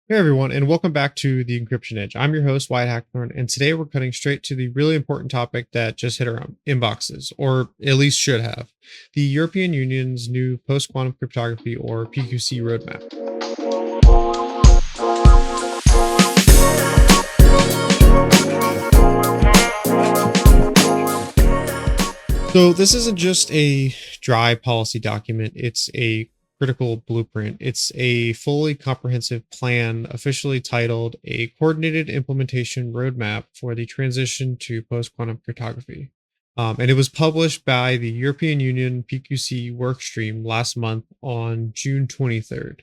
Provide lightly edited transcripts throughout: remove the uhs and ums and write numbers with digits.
Hey everyone, and welcome back to the Encryption Edge. I'm your host, Wyatt Hackathorne, and today we're cutting straight to the really important topic that just hit our inboxes, or at least should have: the European Union's new post-quantum cryptography, or PQC roadmap. So this isn't just a dry policy document, it's a critical blueprint. It's a fully comprehensive plan officially titled a coordinated implementation roadmap for the transition to post-quantum cryptography. And it was published by the European Union PQC workstream last month on June 23rd.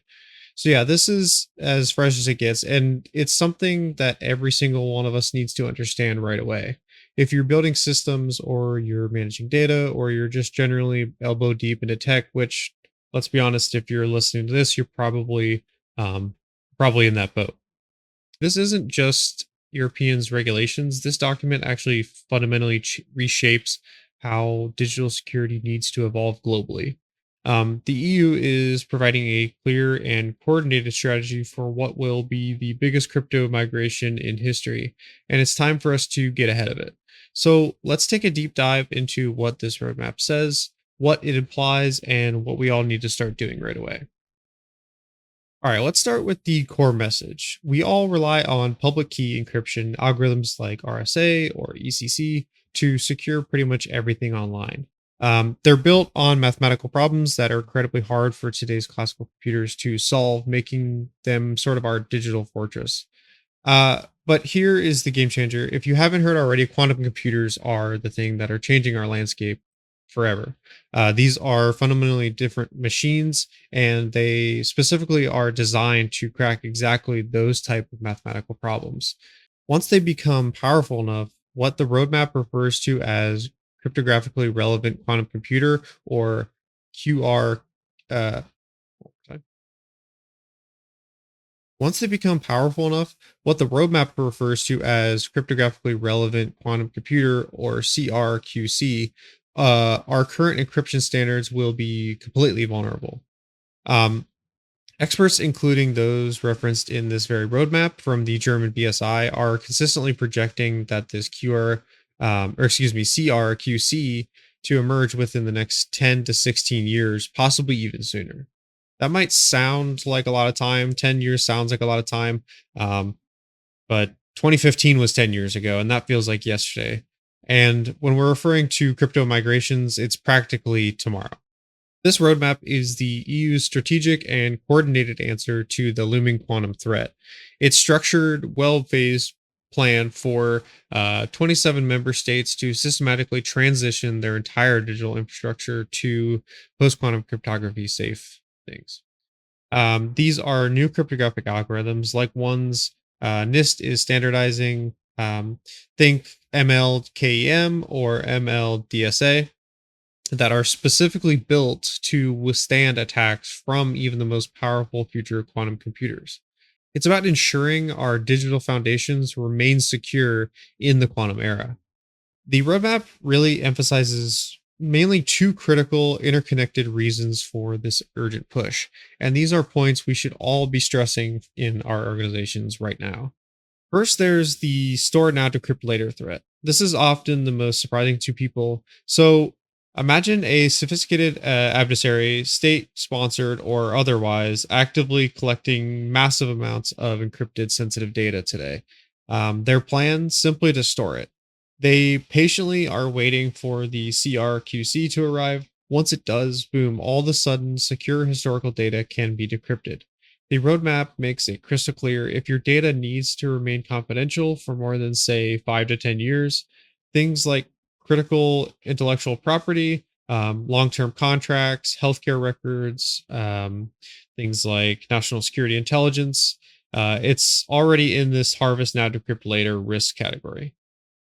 So yeah, this is as fresh as it gets, and it's something that every single one of us needs to understand right away. If you're building systems or you're managing data or you're just generally elbow deep into tech, which let's be honest, if you're listening to this, you're um, probably in that boat. This isn't just Europeans regulations. This document actually fundamentally reshapes how digital security needs to evolve globally. The EU is providing a clear and coordinated strategy for what will be the biggest crypto migration in history, and it's time for us to get ahead of it. So let's take a deep dive into what this roadmap says, what it implies, and what we all need to start doing right away. All right, let's start with the core message. We all rely on public key encryption algorithms like RSA or ECC to secure pretty much everything online. They're built on mathematical problems that are incredibly hard for today's classical computers to solve, making them sort of our digital fortress. But here is the game changer. If you haven't heard already, quantum computers are the thing that are changing our landscape forever. These are fundamentally different machines, and they specifically are designed to crack exactly those type of mathematical problems. Once they become powerful enough, what the roadmap refers to as cryptographically relevant quantum computer, or QR, uh, once they become powerful enough, what the roadmap refers to as cryptographically relevant quantum computer, or CRQC, our current encryption standards will be completely vulnerable. Um, Experts, including those referenced in this very roadmap from the German BSI, are consistently projecting that this CRQC to emerge within the next 10 to 16 years, possibly even sooner. That might sound like a lot of time. 10 years sounds like a lot of time. Um, but 2015 was 10 years ago, and that feels like yesterday. And when we're referring to crypto migrations, it's practically tomorrow. This roadmap is the EU's strategic and coordinated answer to the looming quantum threat. It's structured, well phased plan for 27 member states to systematically transition their entire digital infrastructure to post quantum cryptography safe things. These are new cryptographic algorithms, like ones NIST is standardizing. Think MLKEM or MLDSA, that are specifically built to withstand attacks from even the most powerful future quantum computers. It's about ensuring our digital foundations remain secure in the quantum era. The roadmap really emphasizes mainly two critical interconnected reasons for this urgent push. And these are points we should all be stressing in our organizations right now. First, there's the store now, decrypt later threat. This is often the most surprising to people. So, imagine a sophisticated adversary, state sponsored or otherwise, actively collecting massive amounts of encrypted sensitive data today. Their plan simply to store it. They patiently are waiting for the CRQC to arrive. Once it does, boom, all of a sudden, secure historical data can be decrypted. The roadmap makes it crystal clear: if your data needs to remain confidential for more than, say, 5 to 10 years, things like critical intellectual property, long term contracts, healthcare records, things like national security intelligence, it's already in this harvest now, decrypt later risk category.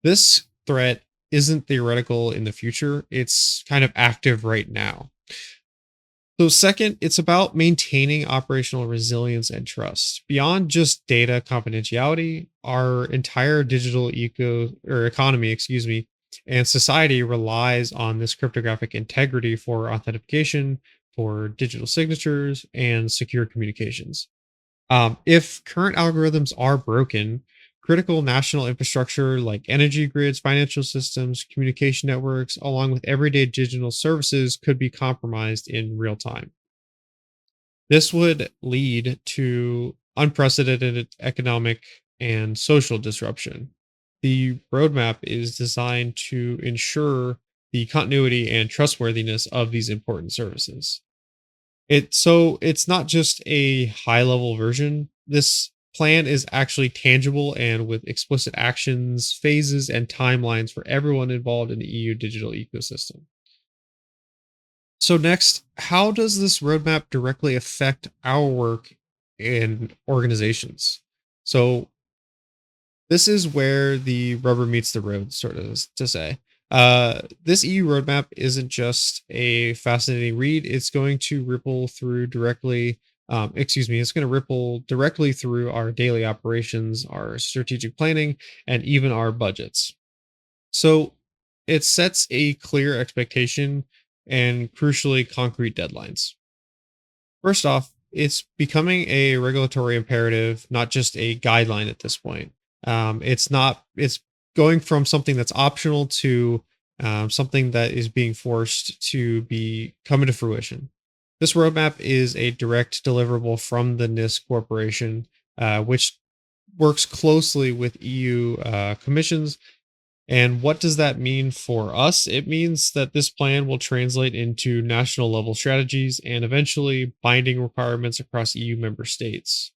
This threat isn't theoretical in the future, it's kind of active right now. So, second, it's about maintaining operational resilience and trust. Beyond just data confidentiality, our entire digital economy, and society relies on this cryptographic integrity for authentication, for digital signatures, and secure communications. If current algorithms are broken, critical national infrastructure like energy grids, financial systems, communication networks, along with everyday digital services could be compromised in real time. This would lead to unprecedented economic and social disruption. The roadmap is designed to ensure the continuity and trustworthiness of these important services. It's not just a high level version. This plan is actually tangible and with explicit actions, phases, and timelines for everyone involved in the EU digital ecosystem. So next, how does this roadmap directly affect our work in organizations? So this is where the rubber meets the road, sort of to say. This EU roadmap isn't just a fascinating read. It's going to ripple through directly. It's going to ripple directly through our daily operations, our strategic planning, and even our budgets. So it sets a clear expectation and crucially concrete deadlines. First off, it's becoming a regulatory imperative, not just a guideline at this point. It's going from something that's optional to something that is being forced to be come into fruition. This roadmap is a direct deliverable from the NIST Corporation, which works closely with EU commissions. And what does that mean for us? It means that this plan will translate into national level strategies and eventually binding requirements across EU member states.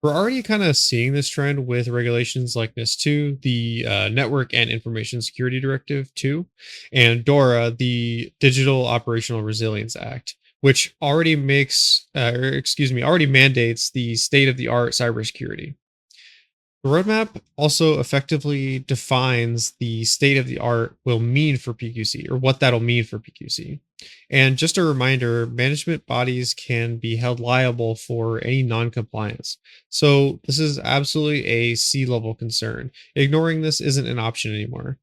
We're already kind of seeing this trend with regulations like this too, the Network and Information Security Directive 2, and DORA, the Digital Operational Resilience Act, which already mandates the state of the art cybersecurity. The roadmap also effectively defines the state of the art will mean for PQC or what that'll mean for PQC. And just a reminder, management bodies can be held liable for any non-compliance. So this is absolutely a C-level concern. Ignoring this isn't an option anymore.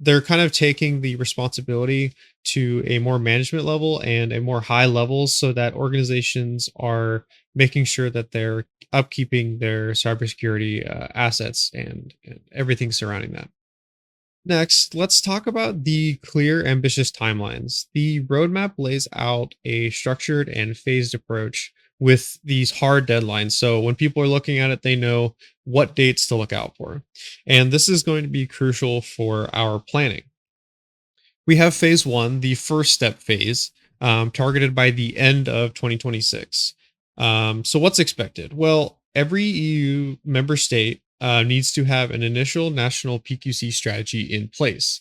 They're kind of taking the responsibility to a more management level and a more high level so that organizations are making sure that they're upkeeping their cybersecurity assets and everything surrounding that. Next, let's talk about the clear, ambitious timelines. The roadmap lays out a structured and phased approach with these hard deadlines. So when people are looking at it, they know what dates to look out for. And this is going to be crucial for our planning. We have phase one, the first step phase, targeted by the end of 2026. So, what's expected? Well, every EU member state needs to have an initial national PQC strategy in place.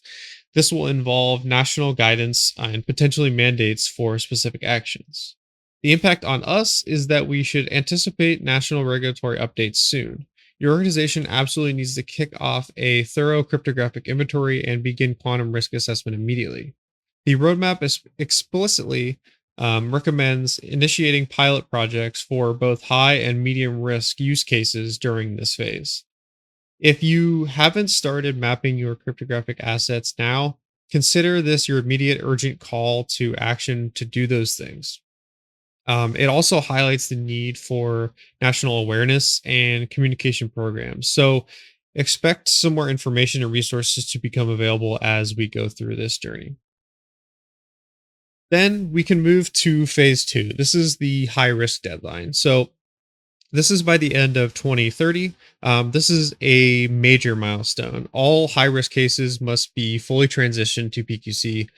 This will involve national guidance and potentially mandates for specific actions. The impact on us is that we should anticipate national regulatory updates soon. Your organization absolutely needs to kick off a thorough cryptographic inventory and begin quantum risk assessment immediately. The roadmap is explicitly recommends initiating pilot projects for both high and medium risk use cases during this phase. If you haven't started mapping your cryptographic assets now, consider this your immediate urgent call to action to do those things. It also highlights the need for national awareness and communication programs. So, expect some more information and resources to become available as we go through this journey. Then we can move to phase two. This is the high risk deadline. So, this is by the end of 2030. This is a major milestone. All high risk cases must be fully transitioned to PQC.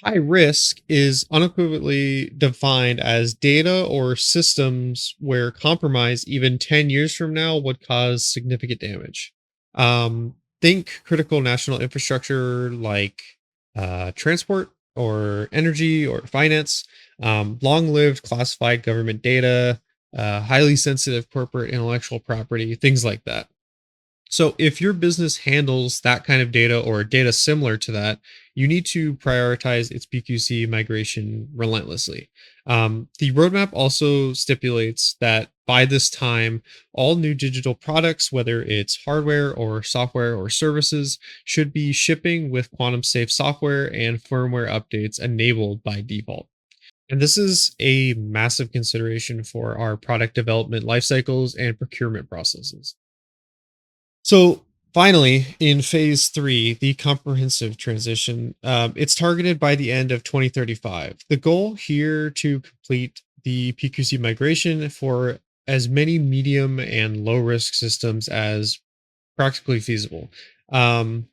High risk is unequivocally defined as data or systems where compromise, even 10 years from now, would cause significant damage. Think critical national infrastructure like transport or energy or finance, long lived classified government data, highly sensitive corporate intellectual property, things like that. So if your business handles that kind of data or data similar to that, you need to prioritize its PQC migration relentlessly. The roadmap also stipulates that by this time, all new digital products, whether it's hardware or software or services, should be shipping with quantum safe software and firmware updates enabled by default. And this is a massive consideration for our product development life cycles and procurement processes. So finally, in phase three, the comprehensive transition, it's targeted by the end of 2035. The goal here to complete the PQC migration for as many medium and low risk systems as practically feasible. Um,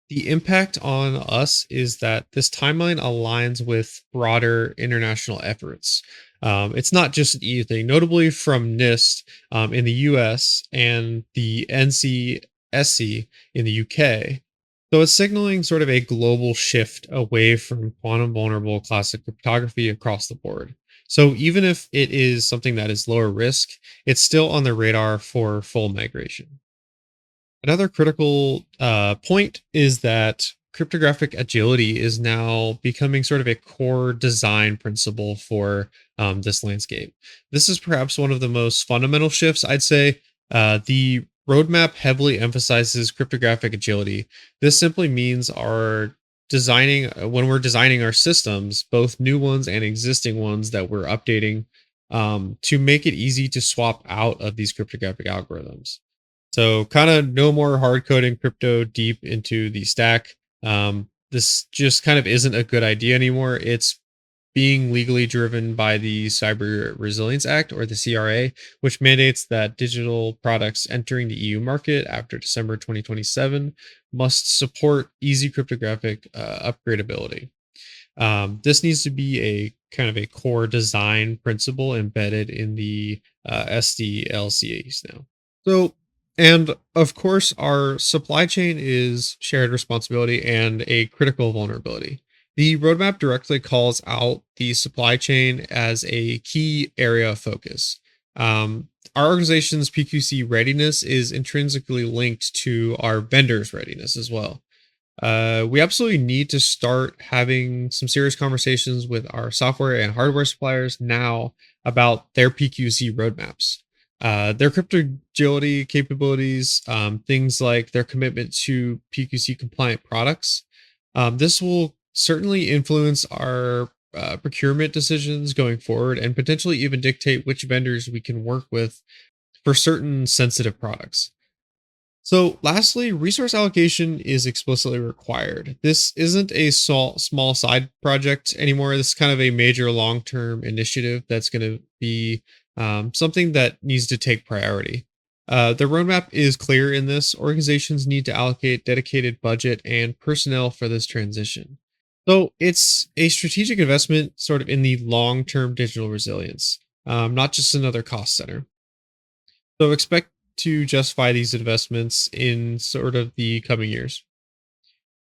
the impact on us is that this timeline aligns with broader international efforts. It's not just an EU thing, notably from NIST in the US and the NCSC in the UK. So it's signaling sort of a global shift away from quantum vulnerable classic cryptography across the board. So even if it is something that is lower risk, it's still on the radar for full migration. Another critical point is that cryptographic agility is now becoming sort of a core design principle for this landscape. This is perhaps one of the most fundamental shifts, I'd say. The roadmap heavily emphasizes cryptographic agility. This simply means our designing when we're designing our systems, both new ones and existing ones that we're updating, to make it easy to swap out of these cryptographic algorithms. So kind of no more hard coding crypto deep into the stack. This just kind of isn't a good idea anymore. It's being legally driven by the Cyber Resilience Act or the CRA, which mandates that digital products entering the EU market after December 2027 must support easy cryptographic upgradability. This needs to be a kind of a core design principle embedded in the SDLCs now. So, and of course, our supply chain is shared responsibility and a critical vulnerability. The roadmap directly calls out the supply chain as a key area of focus. Our organization's PQC readiness is intrinsically linked to our vendors' readiness as well. We absolutely need to start having some serious conversations with our software and hardware suppliers now about their PQC roadmaps. Their crypto agility capabilities, things like their commitment to PQC compliant products. This will certainly influence our procurement decisions going forward and potentially even dictate which vendors we can work with for certain sensitive products. So, lastly, resource allocation is explicitly required. This isn't a small side project anymore. This is kind of a major long term initiative that's going to be something that needs to take priority. The roadmap is clear in this. Organizations need to allocate dedicated budget and personnel for this transition. So, it's a strategic investment sort of in the long term digital resilience, not just another cost center. So expect to justify these investments in sort of the coming years.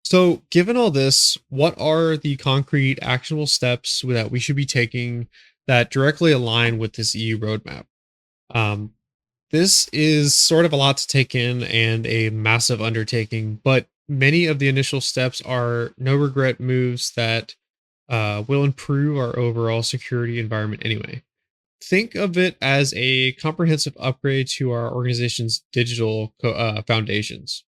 So, given all this, what are the concrete actionable steps that we should be taking that directly align with this EU roadmap? Um, this is sort of a lot to take in and a massive undertaking, but many of the initial steps are no regret moves that will improve our overall security environment anyway. Think of it as a comprehensive upgrade to our organization's digital foundations.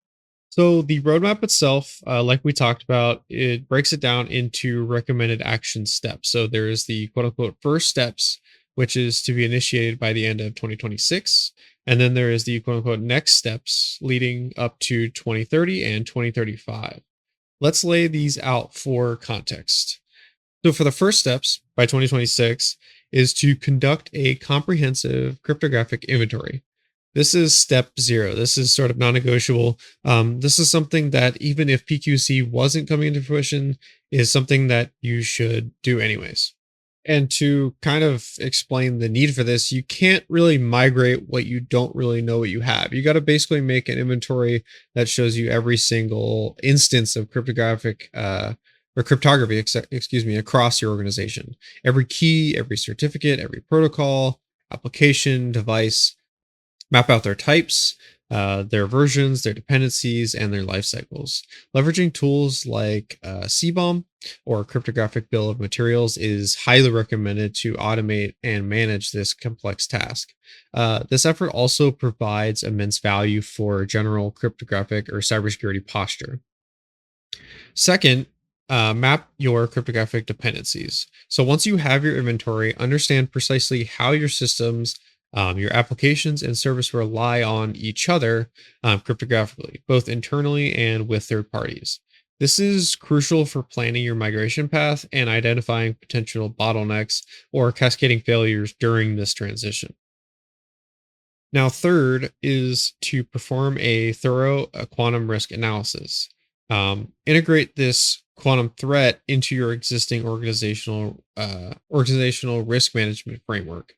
So the roadmap itself, like we talked about, it breaks it down into recommended action steps. So there is the quote unquote first steps, which is to be initiated by the end of 2026. And then there is the quote unquote next steps leading up to 2030 and 2035. Let's lay these out for context. So for the first steps by 2026 is to conduct a comprehensive cryptographic inventory. This is step zero. This is sort of non-negotiable. This is something that even if PQC wasn't coming into fruition, is something that you should do anyways. And to kind of explain the need for this, you can't really migrate what you don't really know what you have. You got to basically make an inventory that shows you every single instance of cryptographic or cryptography, excuse me, across your organization. Every key, every certificate, every protocol, application, device, map out their types, their versions, their dependencies, and their life cycles. Leveraging tools like CBOM or cryptographic bill of materials is highly recommended to automate and manage this complex task. This effort also provides immense value for general cryptographic or cybersecurity posture. Second, Map your cryptographic dependencies. So once you have your inventory, understand precisely how your systems, your applications, and service rely on each other cryptographically, both internally and with third parties. This is crucial for planning your migration path and identifying potential bottlenecks or cascading failures during this transition. Now, third is to perform a thorough quantum risk analysis. Integrate this quantum threat into your existing organizational risk management framework.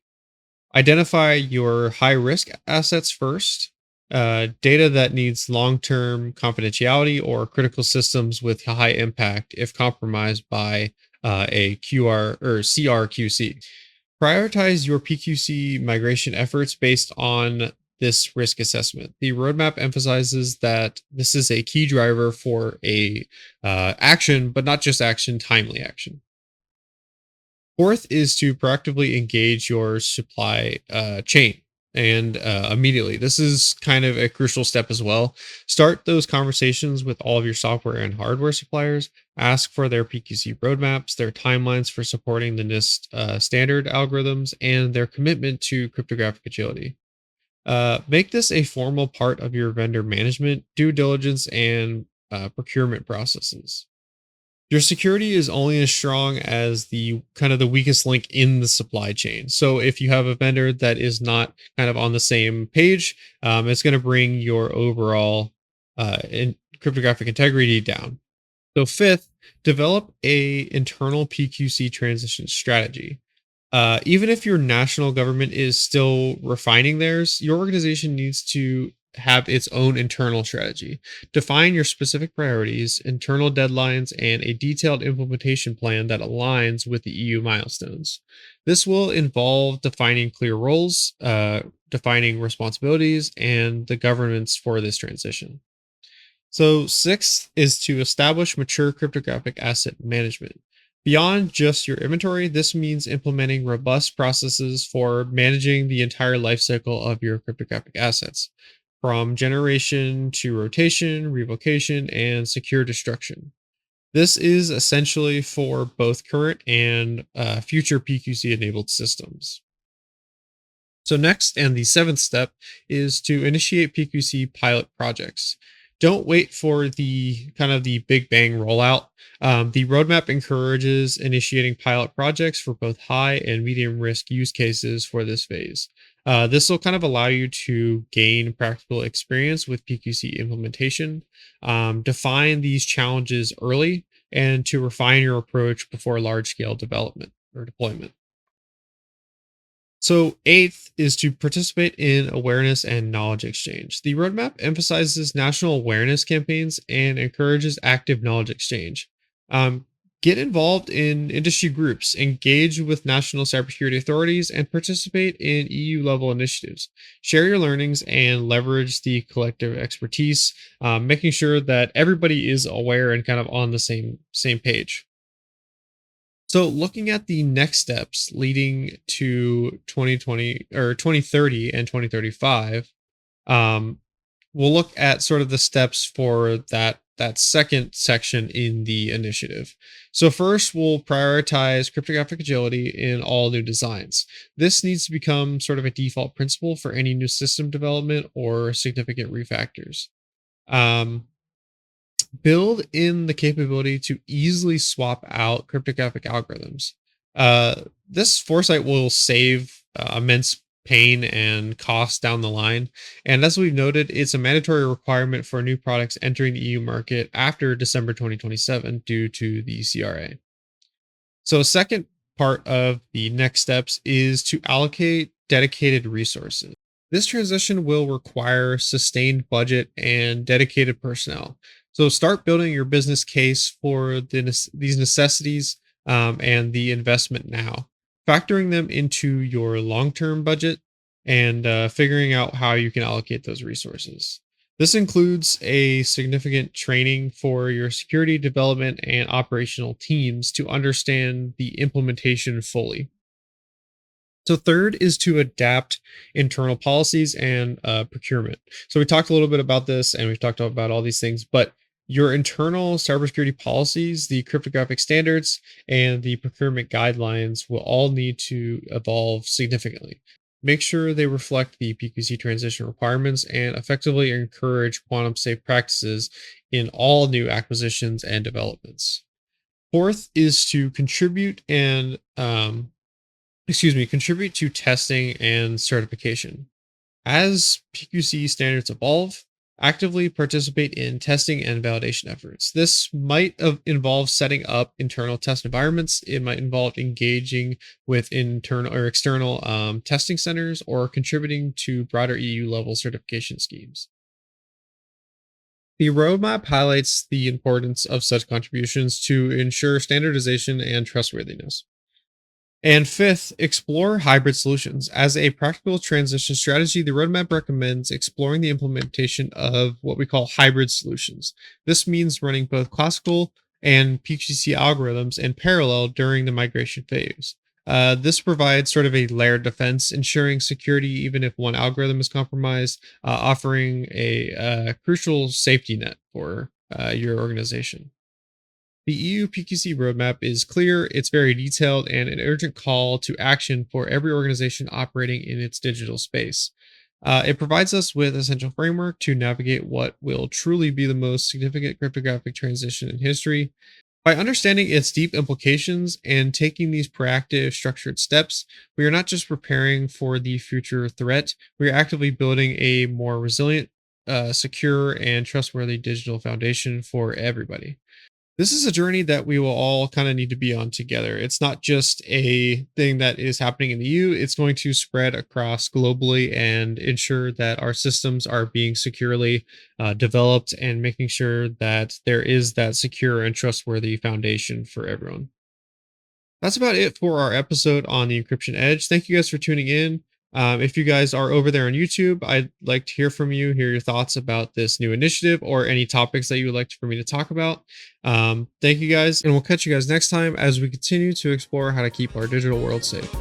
Identify your high risk assets first. Data that needs long term confidentiality or critical systems with high impact if compromised by a QR or CRQC. Prioritize your PQC migration efforts based on this risk assessment. The roadmap emphasizes that this is a key driver for a action, but not just action, timely action. Fourth is to proactively engage your supply chain and immediately. This is kind of a crucial step as well. Start those conversations with all of your software and hardware suppliers. Ask for their PQC roadmaps, their timelines for supporting the NIST standard algorithms, and their commitment to cryptographic agility. Make this a formal part of your vendor management, due diligence, and procurement processes. Your security is only as strong as the kind of the weakest link in the supply chain. So if you have a vendor that is not kind of on the same page, it's going to bring your overall cryptographic integrity down. So fifth, develop a internal PQC transition strategy. Even if your national government is still refining theirs, your organization needs to have its own internal strategy. Define your specific priorities, internal deadlines, and a detailed implementation plan that aligns with the EU milestones. This will involve defining clear roles, defining responsibilities, and the governance for this transition. So, sixth is to establish mature cryptographic asset management. Beyond just your inventory, this means implementing robust processes for managing the entire lifecycle of your cryptographic assets, from generation to rotation, revocation, and secure destruction. This is essentially for both current and future PQC enabled systems. So next, and the seventh step, is to initiate PQC pilot projects. Don't wait for the kind of the big bang rollout. The roadmap encourages initiating pilot projects for both high and medium risk use cases for this phase. This will kind of allow you to gain practical experience with PQC implementation, define these challenges early, and to refine your approach before large scale development or deployment. So, eighth is to participate in awareness and knowledge exchange. The roadmap emphasizes national awareness campaigns and encourages active knowledge exchange. Um, get involved in industry groups, engage with national cybersecurity authorities, and participate in EU level initiatives. Share your learnings and leverage the collective expertise, making sure that everybody is aware and kind of on the same page. So, looking at the next steps leading to 2020 or 2030 and 2035, um, we'll look at sort of the steps for that second section in the initiative. So, first, we'll prioritize cryptographic agility in all new designs. This needs to become sort of a default principle for any new system development or significant refactors. Um, Build in the capability to easily swap out cryptographic algorithms. This foresight will save immense pain and costs down the line. And as we've noted, it's a mandatory requirement for new products entering the EU market after December 2027 due to the CRA. So, a second part of the next steps is to allocate dedicated resources. This transition will require sustained budget and dedicated personnel. So, start building your business case for these necessities and the investment now, factoring them into your long term budget and figuring out how you can allocate those resources. This includes a significant training for your security development and operational teams to understand the implementation fully. So, third is to adapt internal policies and procurement. So, we talked a little bit about this and we've talked about all these things, but Your internal cybersecurity policies, the cryptographic standards, and the procurement guidelines will all need to evolve significantly. Make sure they reflect the PQC transition requirements and effectively encourage quantum safe practices in all new acquisitions and developments. Fourth is to contribute to testing and certification. As PQC standards evolve, actively participate in testing and validation efforts. This might involve setting up internal test environments. It might involve engaging with internal or external testing centers or contributing to broader EU level certification schemes. The roadmap highlights the importance of such contributions to ensure standardization and trustworthiness. And fifth, explore hybrid solutions. As a practical transition strategy, the roadmap recommends exploring the implementation of what we call hybrid solutions. This means running both classical and PQC algorithms in parallel during the migration phase. This provides sort of a layered defense, ensuring security even if one algorithm is compromised, offering a crucial safety net for your organization. The EU PQC roadmap is clear, it's very detailed, and an urgent call to action for every organization operating in its digital space. It provides us with essential framework to navigate what will truly be the most significant cryptographic transition in history. By understanding its deep implications and taking these proactive, structured steps, we are not just preparing for the future threat, we are actively building a more resilient, secure, and trustworthy digital foundation for everybody. This is a journey that we will all kind of need to be on together. It's not just a thing that is happening in the EU, it's going to spread across globally and ensure that our systems are being securely developed and making sure that there is that secure and trustworthy foundation for everyone. That's about it for our episode on the Encryption Edge. Thank you guys for tuning in. If you guys are over there on YouTube, I'd like to hear from you, hear your thoughts about this new initiative or any topics that you would like for me to talk about. Thank you guys, and we'll catch you guys next time as we continue to explore how to keep our digital world safe.